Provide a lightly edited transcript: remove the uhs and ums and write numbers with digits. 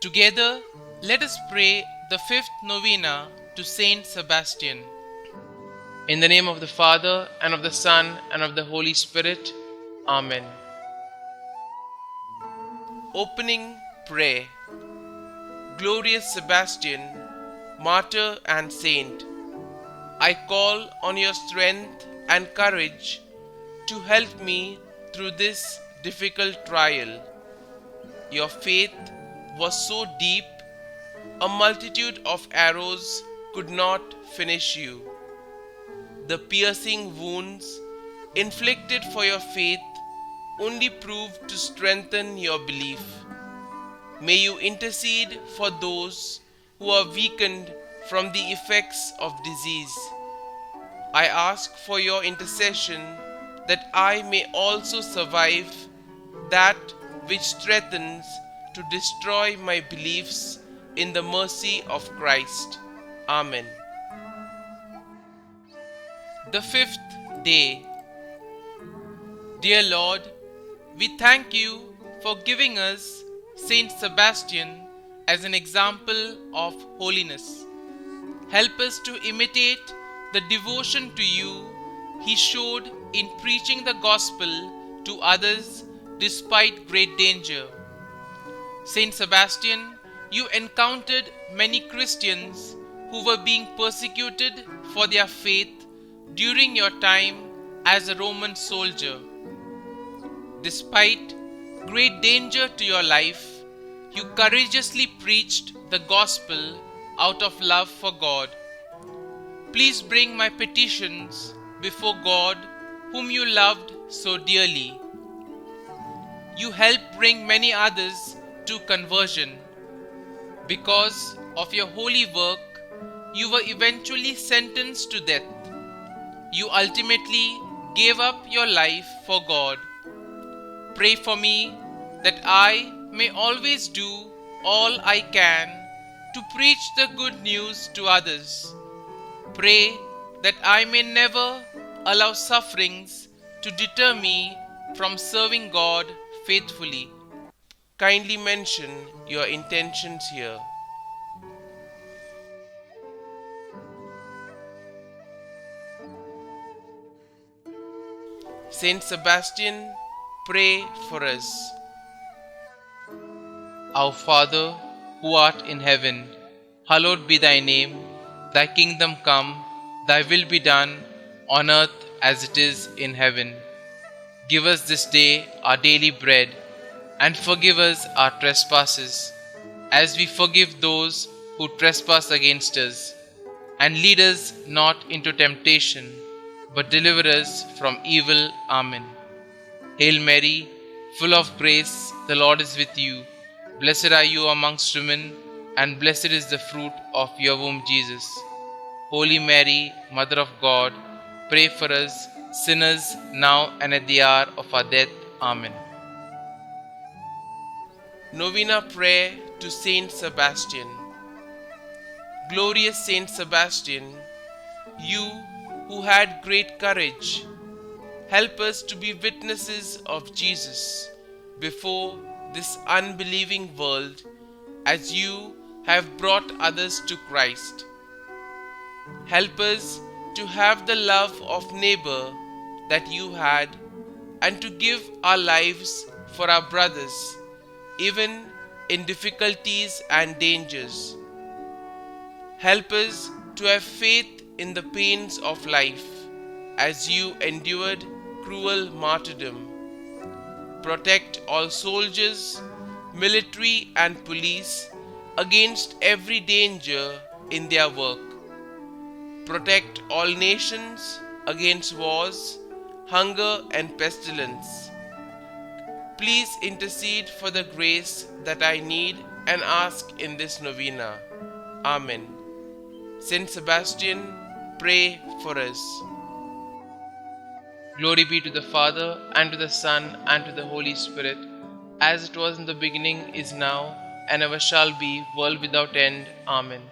Together, let us pray the fifth novena to Saint Sebastian. In the name of the Father, and of the Son, and of the Holy Spirit. Amen. Opening Prayer. Glorious Sebastian, martyr and saint, I call on your strength and courage to help me through this difficult trial. Your faith was so deep, a multitude of arrows could not finish you. The piercing wounds inflicted for your faith only proved to strengthen your belief. May you intercede for those who are weakened from the effects of disease. I ask for your intercession that I may also survive that which threatens to destroy my beliefs in the mercy of Christ. Amen. The fifth day. Dear Lord, we thank you for giving us St Sebastian as an example of holiness. Help us to imitate the devotion to you he showed in preaching the gospel to others despite great danger. St Sebastian, you encountered many Christians who were being persecuted for their faith during your time as a Roman soldier. Despite great danger to your life, you courageously preached the gospel out of love for God. Please bring my petitions before God, whom you loved so dearly. You helped bring many others to conversion. Because of your holy work, you were eventually sentenced to death. You ultimately gave up your life for God. Pray for me that I may always do all I can to preach the good news to others. Pray that I may never allow sufferings to deter me from serving God faithfully. Kindly mention your intentions here. Saint Sebastian, pray for us. Our Father, who art in heaven, hallowed be thy name. Thy kingdom come, thy will be done, on earth as it is in heaven. Give us this day our daily bread, and forgive us our trespasses, as we forgive those who trespass against us. And lead us not into temptation, but deliver us from evil. Amen. Hail Mary, full of grace, the Lord is with you. Blessed are you amongst women, and blessed is the fruit of your womb, Jesus. Holy Mary, Mother of God, pray for us sinners now and at the hour of our death. Amen. Novena Prayer to Saint Sebastian. Glorious Saint Sebastian, you who had great courage, help us to be witnesses of Jesus before this unbelieving world, as you have brought others to Christ. Help us to have the love of neighbor that you had, and to give our lives for our brothers, even in difficulties and dangers. Help us to have faith in the pains of life, as you endured cruel martyrdom. Protect all soldiers, military and police against every danger in their work. Protect all nations against wars, hunger and pestilence. Please intercede for the grace that I need and ask in this novena. Amen. Saint Sebastian, pray for us. Glory be to the Father, and to the Son, and to the Holy Spirit, as it was in the beginning, is now, and ever shall be, world without end. Amen.